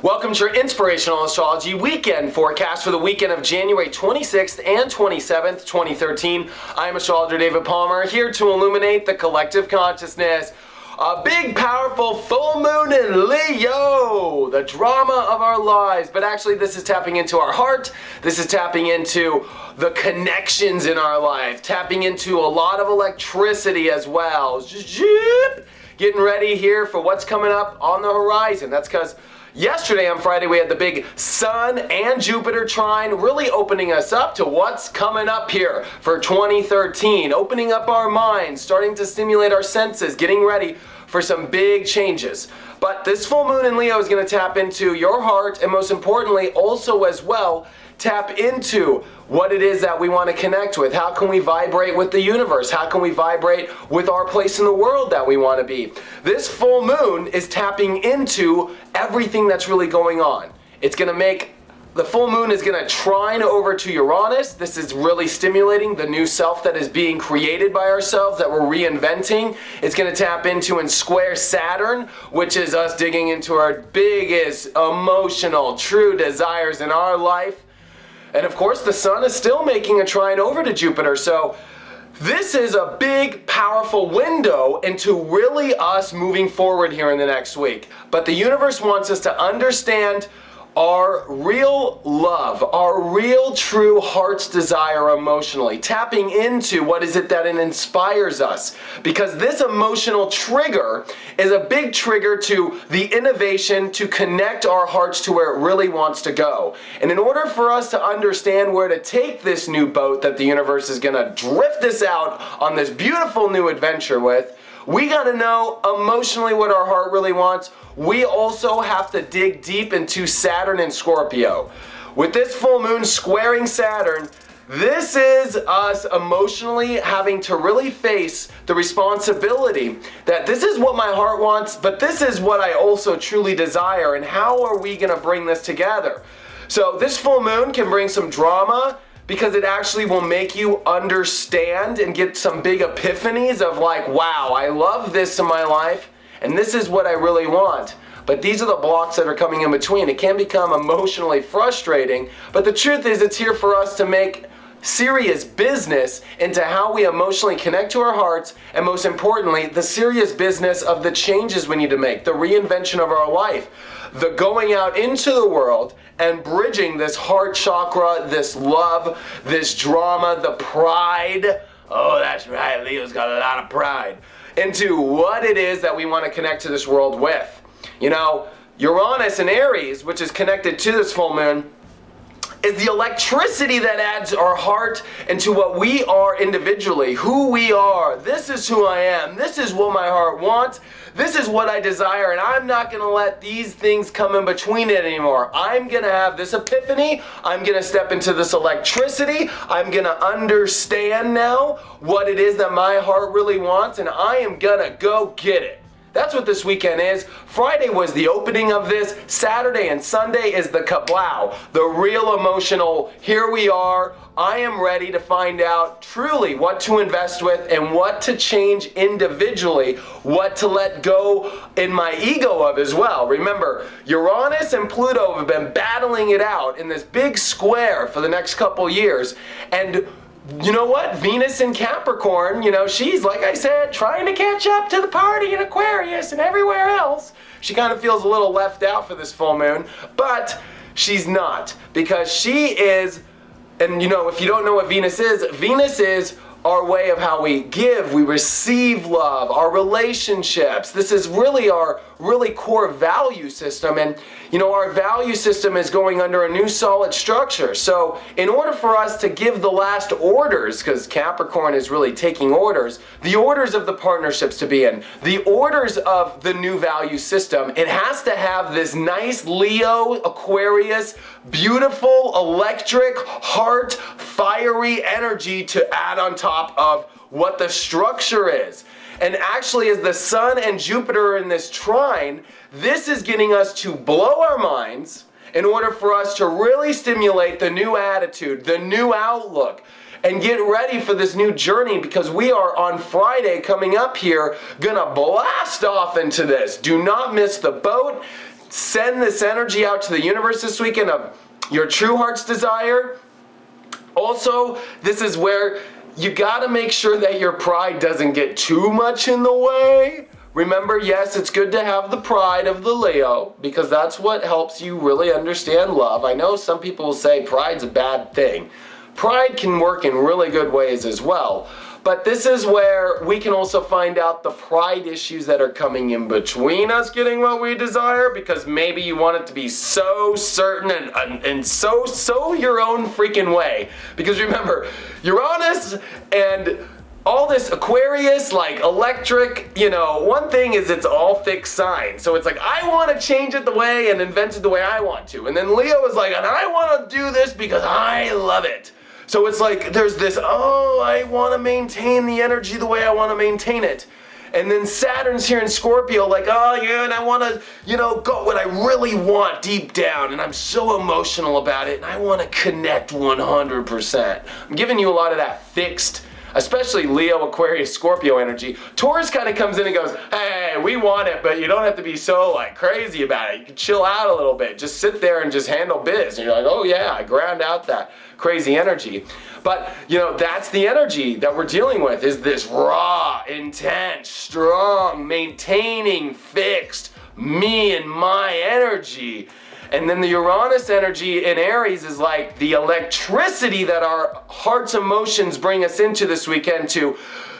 Welcome to your Inspirational Astrology Weekend forecast for the weekend of January 26th and 27th, 2013. I am Astrologer David Palmer, here to illuminate the collective consciousness. A big, powerful full moon in Leo, the drama of our lives. But actually, this is tapping into our heart. This is tapping into the connections in our life, tapping into a lot of electricity as well. Getting ready here for what's coming up on the horizon. That's because yesterday on Friday we had the big Sun and Jupiter trine, really opening us up to what's coming up here for 2013, opening up our minds, starting to stimulate our senses, getting ready for some big changes. But this full moon in Leo is going to tap into your heart, and most importantly also as well tap into what it is that we want to connect with. How can we vibrate with the universe? How can we vibrate with our place in the world that we want to be? This full moon is tapping into everything that's really going on. It's going to make the full moon is going to trine over to Uranus. This is really stimulating the new self that is being created by ourselves, that we're reinventing. It's going to tap into and square Saturn, which is us digging into our biggest emotional, true desires in our life. And of course, the Sun is still making a trine over to Jupiter. So this is a big, powerful window into really us moving forward here in the next week. But the universe wants us to understand our real love, our real true heart's desire emotionally, tapping into what is it that it inspires us. Because this emotional trigger is a big trigger to the innovation to connect our hearts to where it really wants to go. And in order for us to understand where to take this new boat that the universe is going to drift us out on this beautiful new adventure with, we got to know emotionally what our heart really wants. We also have to dig deep into Saturn and Scorpio. With this full moon squaring Saturn, this is us emotionally having to really face the responsibility that this is what my heart wants, but this is what I also truly desire, and how are we going to bring this together? So this full moon can bring some drama, because it actually will make you understand and get some big epiphanies of like, wow, I love this in my life, and this is what I really want. But these are the blocks that are coming in between. It can become emotionally frustrating, but the truth is it's here for us to make serious business into how we emotionally connect to our hearts, and most importantly, the serious business of the changes we need to make, the reinvention of our life, the going out into the world and bridging this heart chakra, this love, this drama, the pride. Oh, that's right, Leo's got a lot of pride. Into what it is that we want to connect to this world with. You know, Uranus in Aries, which is connected to this full moon, is the electricity that adds our heart into what we are individually, who we are. This is who I am. This is what my heart wants. This is what I desire, and I'm not going to let these things come in between it anymore. I'm going to have this epiphany. I'm going to step into this electricity. I'm going to understand now what it is that my heart really wants, and I am going to go get it. That's what this weekend is. Friday was the opening of this. Saturday and Sunday is the kablow, the real emotional, here we are. I am ready to find out truly what to invest with and what to change individually, what to let go in my ego of as well. Remember, Uranus and Pluto have been battling it out in this big square for the next couple years. And you know what? Venus in Capricorn, she's, like I said, trying to catch up to the party in Aquarius and everywhere else. She kind of feels a little left out for this full moon, but she's not, because she is, and if you don't know what Venus is our way of how we give, we receive love, our relationships. This is really our really core value system, and our value system is going under a new solid structure. So in order for us to give the last orders, because Capricorn is really taking orders, the orders of the partnerships to be in, the orders of the new value system, it has to have this nice Leo, Aquarius, beautiful, electric, heart, fiery energy to add on top of what the structure is. And actually, as the Sun and Jupiter are in this trine, this is getting us to blow our minds in order for us to really stimulate the new attitude, the new outlook, and get ready for this new journey, because we are on Friday coming up here gonna blast off into this. Do not miss the boat. send this energy out to the universe this weekend of your true heart's desire. Also, this is where you gotta make sure that your pride doesn't get too much in the way. Remember, yes, it's good to have the pride of the Leo, because that's what helps you really understand love. I know some people will say pride's a bad thing. Pride can work in really good ways as well. But this is where we can also find out the pride issues that are coming in between us getting what we desire, because maybe you want it to be so certain and so your own freaking way. Because remember, Uranus and all this Aquarius, like electric, one thing is it's all fixed signs. So it's like, I want to change it the way and invent it the way I want to. And then Leo is like, and I want to do this because I love it. So it's like there's this, I want to maintain the energy the way I want to maintain it. And then Saturn's here in Scorpio, like, and I want to, go what I really want deep down. And I'm so emotional about it. And I want to connect 100%. I'm giving you a lot of that fixed, especially Leo, Aquarius, Scorpio energy. Taurus kind of comes in and goes, hey, we want it, but you don't have to be so crazy about it. You can chill out a little bit. Just sit there and just handle biz. And you're like, oh yeah, I ground out that crazy energy. But, that's the energy that we're dealing with, is this raw, intense, strong, maintaining, fixed, me and my energy. And then the Uranus energy in Aries is like the electricity that our heart's emotions bring us into this weekend to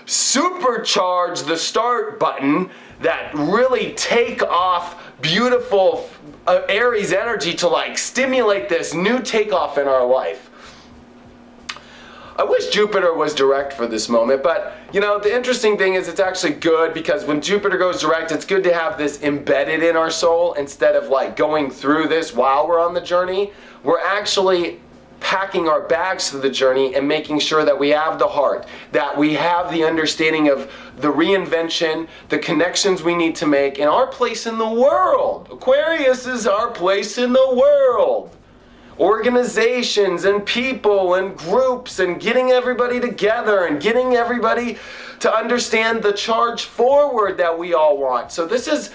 supercharge the start button that really take off beautiful Aries energy to stimulate this new takeoff in our life. I wish Jupiter was direct for this moment, but the interesting thing is it's actually good, because when Jupiter goes direct, it's good to have this embedded in our soul instead of going through this while we're on the journey. We're actually packing our bags to the journey and making sure that we have the heart, that we have the understanding of the reinvention, the connections we need to make, and our place in the world. Aquarius is our place in the world. Organizations and people and groups, and getting everybody together and getting everybody to understand the charge forward that we all want. So this is,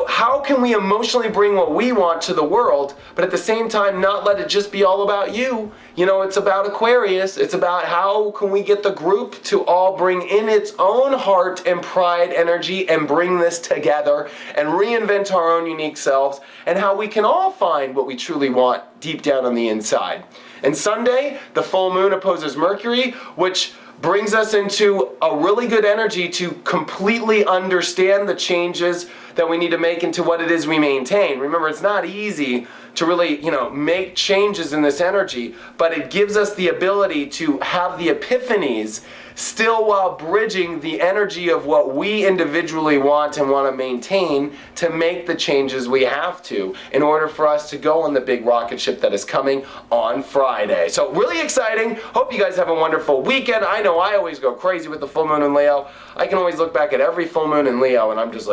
how can we emotionally bring what we want to the world, but at the same time not let it just be all about you? It's about Aquarius. It's about how can we get the group to all bring in its own heart and pride energy and bring this together and reinvent our own unique selves, and how we can all find what we truly want deep down on the inside. And Sunday, the full moon opposes Mercury, which brings us into a really good energy to completely understand the changes that we need to make into what it is we maintain. Remember, it's not easy to really, make changes in this energy, but it gives us the ability to have the epiphanies still while bridging the energy of what we individually want and want to maintain to make the changes we have to in order for us to go on the big rocket ship that is coming on Friday. So really exciting. Hope you guys have a wonderful weekend. I know I always go crazy with the full moon in Leo. I can always look back at every full moon in Leo and I'm just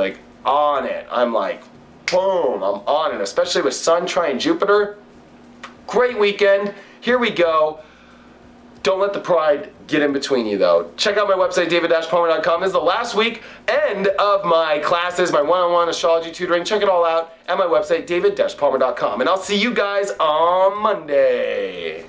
on it. I'm boom, I'm on it, especially with Sun trine Jupiter. Great weekend. Here we go. Don't let the pride get in between you, though. Check out my website, david-palmer.com. This is the last week end of my classes, my one-on-one astrology tutoring. Check it all out at my website, david-palmer.com. And I'll see you guys on Monday.